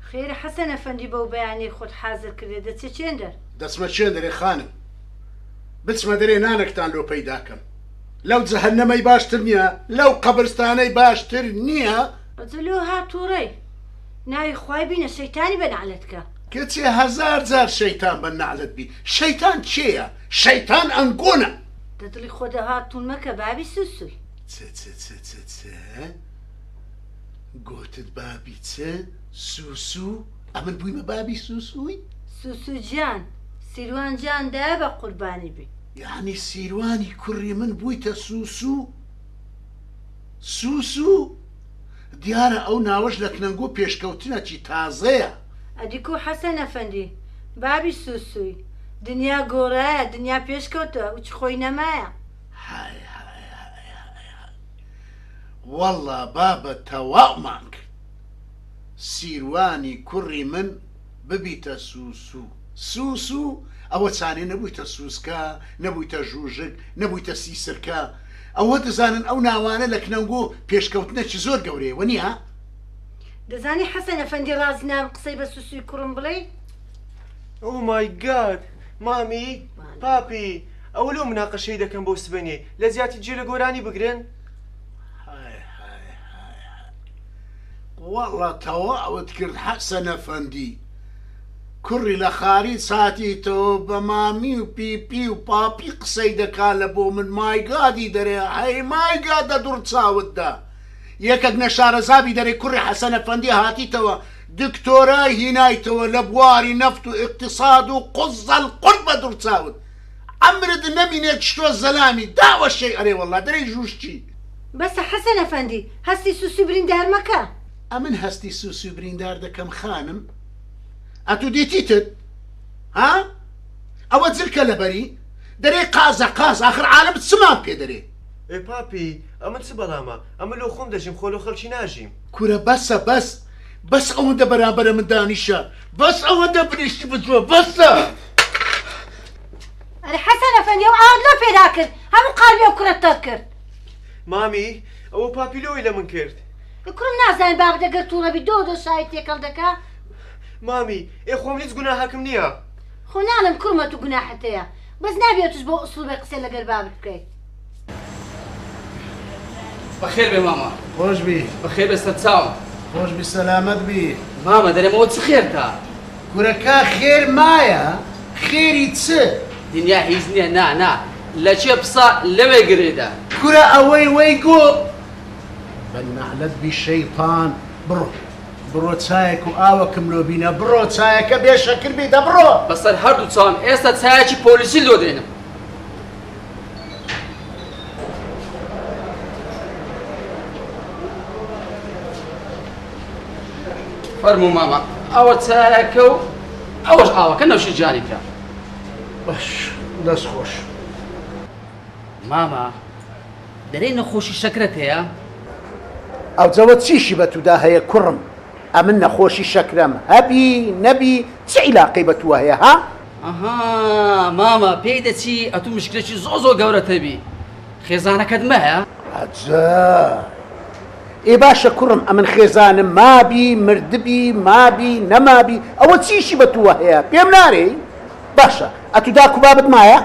خێرە حەسەن ئەفەندی بەو بەیانی خۆت حازر کردێ دەچێ چێندەر دەچمە چێندەرێ خانم بچمە دەرێ نانێکتان لۆ پەیداکەم لەو جەهەنەمەی باشتر نییە لەو قەبرستانەی باشتر نییە بەجلۆ هاتووڕێی ناوی خوای بینە شەیتانی بەنعلەتکە کەچێ هەزار جار شەیتان بەنعلەت بی شەیتان چێیە شەیتان ئەنگۆنە دەدڵی خۆ دەهاتوون مەکە بابی سوسوی گوتت بابی چێ سوسو ئەمن بوویمە بابی سوسوی سوسو گیان سیروان گیان دایە بە قوربانی بی یعنی سیروانی کوڕی من بوویتە سوسو سوسو دیارە ئەو ناوەش لە کنەنگۆ پێشکەوتنەکی تازەیە ئەدیکو حەسەن ئەفەندی بابی سوسوی دنیا گۆڕایە دنیا پێشکەوتە وچ خۆی نەمایە وەڵڵا بابە تەواومان کرد سیروانی کوڕی من ببیتە سوسو سوسو ئەوە چانێ نەبوویتە سوسکە نەبوویتە ژوژک نەبوویتە سیسرکە ئەوە دەزانن ئەو ناوانە لە کنەنگۆ پێشکەوتنەکی زۆر گەورەیە وەنیە دەزانی حەسەن ئەفەندی ڕازی نام قسەی بە سوسوی کوڕم بڵێ ئۆ مای گاد مامی پاپی ئەوە لەو مناقەشەی دەکەم بۆ سبەنێ لە زیاتی جێ لە گۆرانی بگرن وەڵڵا تەواوت کرد حەسەن ئەفەندی کوڕی لە خاری ساتیتەوە بە مامی و پیپی و پاپی قسەی دەکا لە بۆ من مایگادی دەرێ هەی مایگادە دوڕ چاوتدا یەکێک نەشارەزابی دەرێ کوڕی حەسەن ئەفەندی هاتیتەوە دکتۆرای هینایتەوە لە بواری نەفت و اقتصاد و قوزەڵ قورب بە دوڕ چاوت ئەمرت نەبینێت شتۆ زەلامی داوە شەی ئەرێ وەڵڵا دەرەی ژوشتی بەسە حەسەن ئەفەندی هەستی سوسوی بریندار مەکە ئەمن هەستی سوسوی بریندار دەکەم خانم ئەتو دیتیتت ها ئەوە جرکە لەبەری دەرێ قازە قاز آخر عالم چمان پێ دەرێ ئێ پاپی ئەمە چ بەڵامە ئەمە لۆ خۆم دەژیم خۆ لۆ خەڵکی ناژیم کورە بەسە بەس ئەوەندە بەرامبەرە من دانیشە بەس ئەوەندە بریشتی بجووە بەسە ئەرێ حەسەن ئەفەندی ئەو ئاوت لۆ پێدا کرد هەموو قالبی ئەو کوڕەت تەر کرد مامی ئەوە پاپی لۆی لە من کرد کوڕم نازانین باب دەگەر تووڕەبی دۆ شای تێکەڵ دەکا مامی ئێ خۆم هیچ گوناهاکم نییە خۆ ناڵم کوڕمە تو گوناحت هەیە بەس نابێتش بۆ ئوسڵ بە قسە لەگەر بابت بکەیت بەخێر بێ ماما خۆش بی بەخێر بێستە چاوم خۆش بی سەلامەت بی ماما دەرێمەوە چ خێر تا کورەکە خێر مایە خێری چ دنیا هیچ نییە نا لە چێ پسا لەوێ گرێدا کورە ئەوەی وەی گۆ بەنعلەت بی شەیطان بڕۆ چایەک و ئاوەکم لۆ بینە بڕۆ چایەکە بێشەکر بی دەبڕۆ بەسەر هەردوو چاوم ئێستا چایەکی پۆلیسی لۆ دێنم فەرموو ماما ئەوە چایەکە و ئەوەش ئاوەکە نەوشی جانی کرا باش دەست خۆش ماما دەرێ نەخۆشی شەکرەت هەیە ئەو جەوە چیشی بە تودا هەیە کوڕم ئەمن نەخۆشی شەکرەم هەبی نەبی چ عیلاقەی بە تووە هەیە ها ئەها ماما پێی دەچی ئەتوو مشکلێکی زۆ گەورەتە بی خێزانەکەت مەهەیە عەجەب ئێ باشە کوڕم ئەمن خێزانم مابی مردبی مابی نەمابی ئەوە چیشی بە تووە هەیە پێم نارێ باشە ئەتو داک و بابت مایە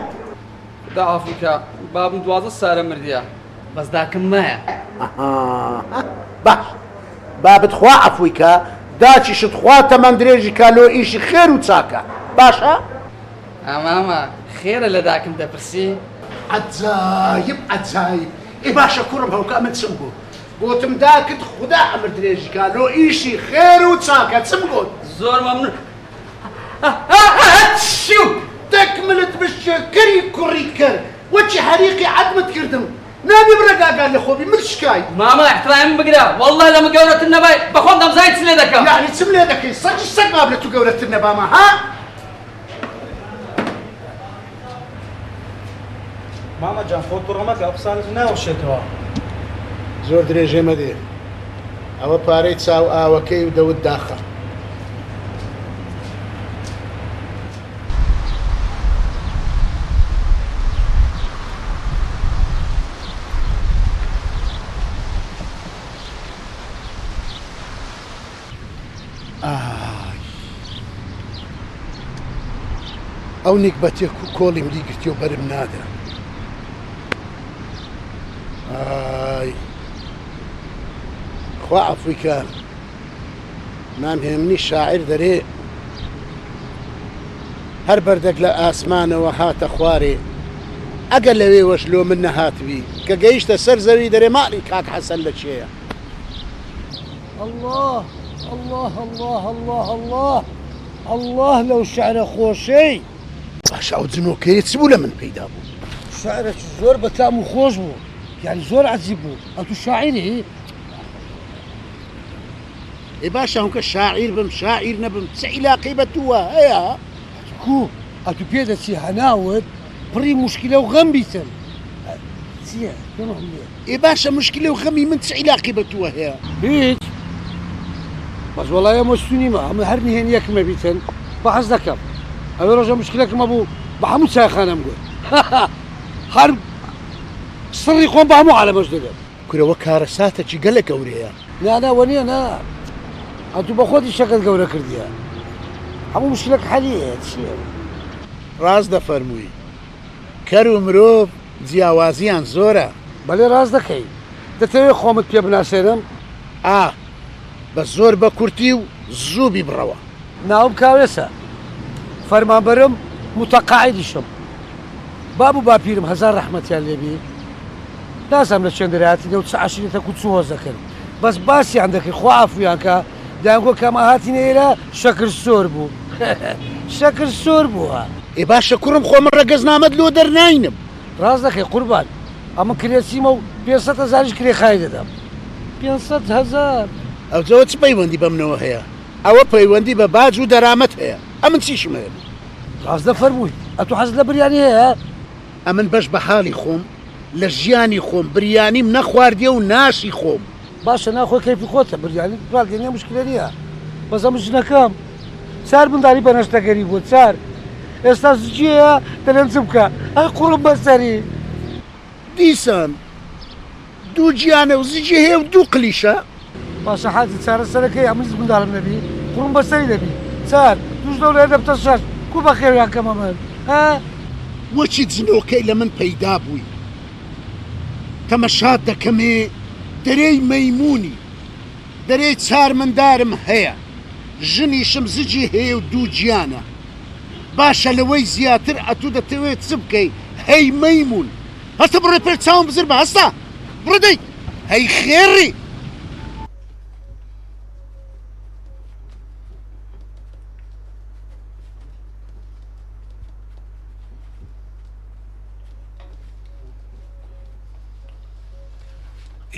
دا ئافریکا بابم 12 سارە مردیە بەس داکم مایە باش بابت خوا عەفویکە داچیشت خوا تەمەن درێژی کا لۆ ئیشی خێر و چاکە باشە ئەمامە خێرە لە داکم دەپرسی عەجایب ئێ باشە کوڕم هەوکە ئەمە چم بوو گوتم داکت خوددا ئەمر درێژی کا لۆ ئیشی خێر و چاکە چم گوت زۆر مەمنون شو تەکملت بشکەری کوڕی کرد وەچی هەریقی عەدمت کردم نابێ بڕێگاگار لە خۆبی من شکای ماما احترامم بگرە وەڵڵا لەمە گەورەتر نەبای بەخۆم دەمزای چ لێ دەکەم یعنی چم لێ دەکەی سەگی سەگ ماب لە تو گەورەتر نەبامە ها ماما جان خۆت تووڕە مەکە ئەو قسانت ناوەشێتەوە زۆر درێژێ مەدێ ئەوە پارەی چاو ئاوەکەی و دەوت داخە ئەو نیکبەتێک و کۆڵی ملی گرتی و بەرم نادرا. ئای خوا عەفویکە نامهێمنی شاعیر دەرێ هەر بەردەک لە ئاسمانەوە هاتە خوارێ ئەگەر لەوێ وەشلۆ من نەهاتوی کە گەیشتە سەر زەوی دەرێ ماڵی کاک حەسەن لە چێیە. الله الله الله الله الله الله لەو شعرە خۆشەی باشە ئەو جنۆکەیە چ بوو لە من پەیدا بوو؟ شعرێکی زۆر بەتام و خۆش بوو یعنی زۆر عەجیب بوو. ئەو تو شاعیری؟ ئێ باشە ئەوکە شاعیر بم شاعیر نەبم چ عیلاقەی بە تووە هەیە؟ کو ئەو تو پێ دەچی هەناوت پڕی موشکیلە و غەم بیتن چییە؟ ئێ باشە مشکلە و غەمی من چ عیلاقی بە تووە هەیە؟ هیچ بەس وەڵای ئەمە ستونیمە ئەمە هەر نهێنیەکمە بیتن بە حەز دەکەم ئەوێ ڕۆژە مشکلەکمە بوو بە هەموو چایخانەم گوت هەر سڕی خۆم بە هەموو عالەمەش دەبێت. کورەوە کارە ساتەکی گەلە گەورەیە. ناناوە نییە نا ئەتو بە خۆتی شەکەت گەورە کردیە هەموو مشکلەک حەلیە چییە؟ ڕاست دەفەرمووی کەر و مرۆڤ جیاوازیان زۆرە. بەڵێ ڕاست دەکەی دەتەوێت خۆمت پێ بناسێنم؟ بە زۆر بە کورتی و زووبی بڕەوە. ناوم کاوێسە فەرمانبەرم متەقاعیدیشم باب و باپیرم هەزار ڕەحمەتیان لێبی نازانم لە چەند دەرهاتینە و چ عەشیرەتە و چ هۆز دەکەن بەس باسییان دەکەی خوا عەفویان کە دایانگۆ کەمە هاتینە ئێرە شەکر سۆر بوو شەکر سۆر بووە. ئێ باشە کوڕم خۆمە ڕەگەزنامەت لۆ دەرناینم. ڕاست دەکەی قوربان ئەمە کرێچیمە و 500,000 کرێخای دەدەم. 500,000 ئەو جەوە چ پەیوەندی بەمنەوە هەیە؟ ئەوە پەیوەندی بە باج و دەرامەت هەیە. ئەمن چیشمە؟ ڕاست دەفەرمووی ئەتو حەز لە بریانی هەیە؟ ئەمن بەش بە حاڵی خۆم لە ژیانی خۆم بریانیم نەخواردیە و ناشی خۆم. باشە ناخۆی کەیفی خۆتە بریانی دوالگەنیە مشکلە نییە بەس ئەم ژنەکەم چار منداڵی بەنەشتەگەری بوو چار ئێستا زجیەیە دەلێم چ بکە ئەی قوڕم بەسەری دیسان دوو گیانە و زیجی هەیە و دوو قلیشە. باشە حاجی چارە سەرەکەی ئەمن منداڵم نەبی قوڕم بەسەری دەبی چار دوش لەو لێ دەبتە شەش کو بە خێویان کەمە من وەچی جنۆکەی لە من پەیدا بووی تەمەشات دەکەمێ دەرەی مەیمونی دەرەی چار مندارم هەیە ژنیشم زجی هەیە و دوو گیانە باشە لەوەی زیاتر ئەتوو دەتەوێت چ بکەی هەی مەیمون هەستە بڕێ پێر چاوم بزر بە هەستا بڕدەی هەی خێڕی.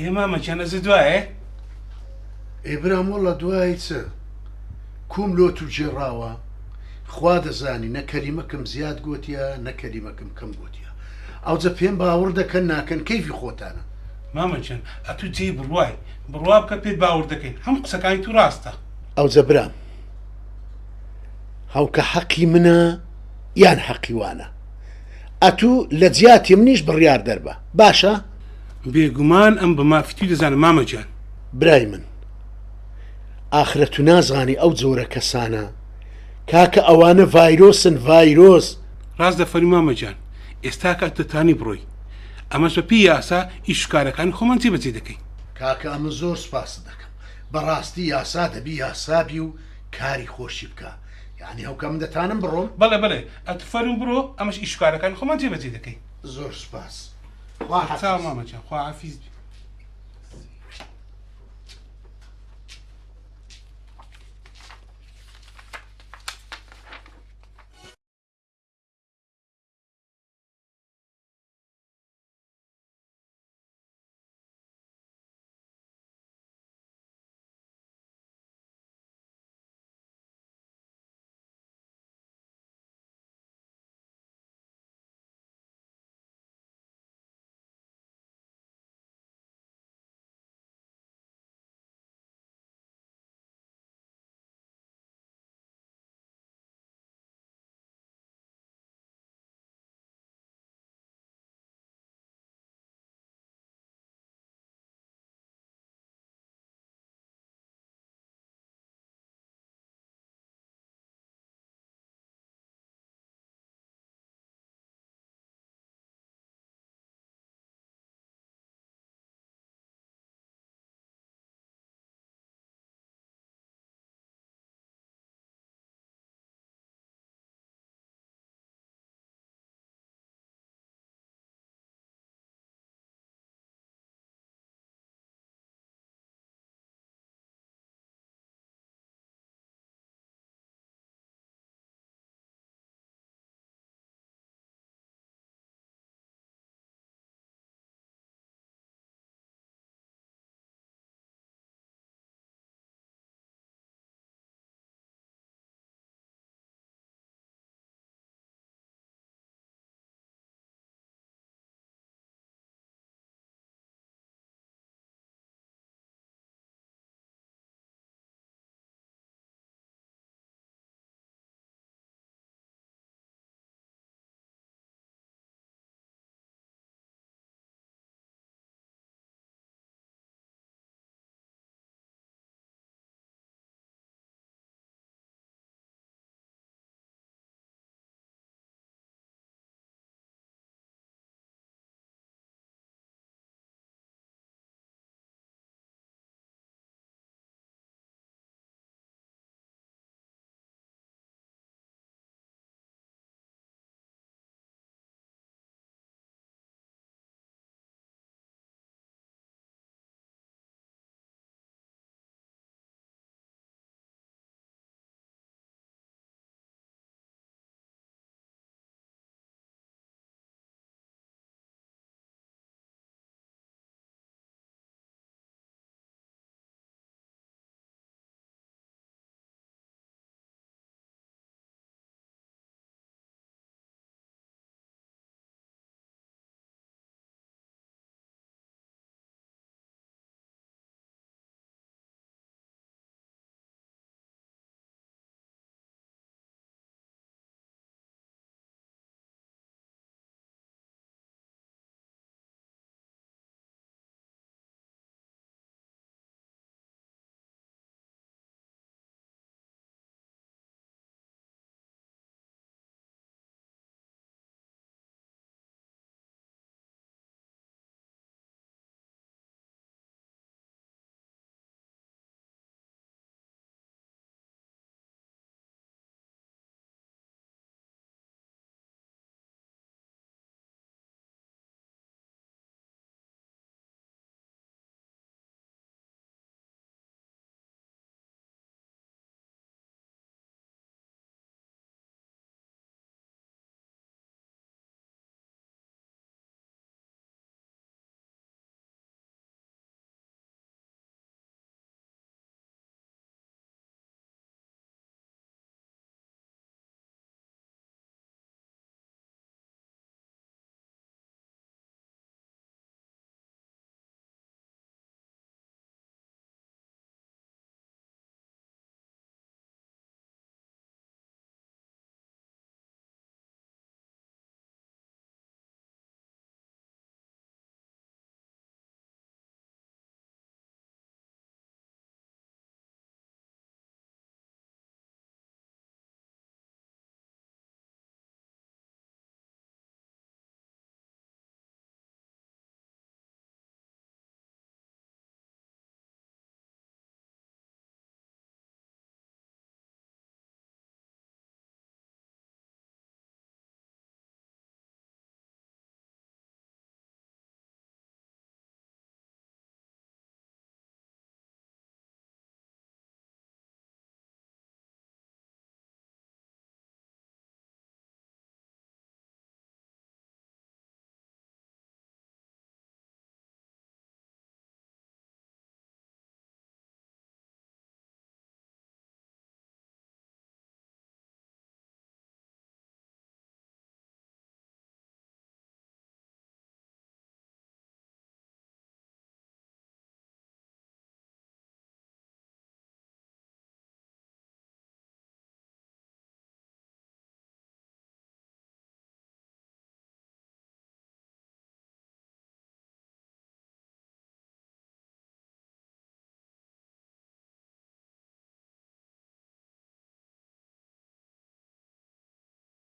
ئێمامە چەنەزە دوایە؟ ئێبرام وەڵە دوایی چە کوم لۆ تو جێڕاوە خوا دەزانی نە کەلیمەکەم زیاد گوتیە نە کەلیمەکەم کەم گوتیە ئەوجە پێم باوەڕ دەکەن ناکەن کەیفی خۆتانە. مامە چەند ئەتو جێی بڕوای بڕوا بکە پێت باوەڕ دەکەین هەموو قسەکانی تو ڕاستە. ئەوجە برام هەوکە حەقی منە یان حەقی وانە ئەتوو لە جیاتی منیش بڕیار دەربە باشە؟ بێگومان ئەم بە مافیتی دەزانم مامەجان. برای من ئاخرە تو نازانی ئەو جۆرە کەسانە کاکە ئەوانە ڤایرۆسن ڤایرۆس. ڕاست دەفەرمی مامەجان ئێستا کە دەتانی بڕۆی ئەمەش بە پێی یاسا ئیشکارەکان خۆمان جێبەجێ دەکەین. کاکە ئەمە زۆر سپاس دەکەم بەڕاستی یاسا دەبی یاسابی و کاری خۆشی بکە یعنی هەوکە من دەتانم بڕۆم؟ بەڵێ بەڵێ ئەتو فەرم بڕۆ ئەمەش ئیشکارەکان خۆمان جێبەجێ دەکەین. زۆر سپاس. خوا مامەجان خوا حافیز بی.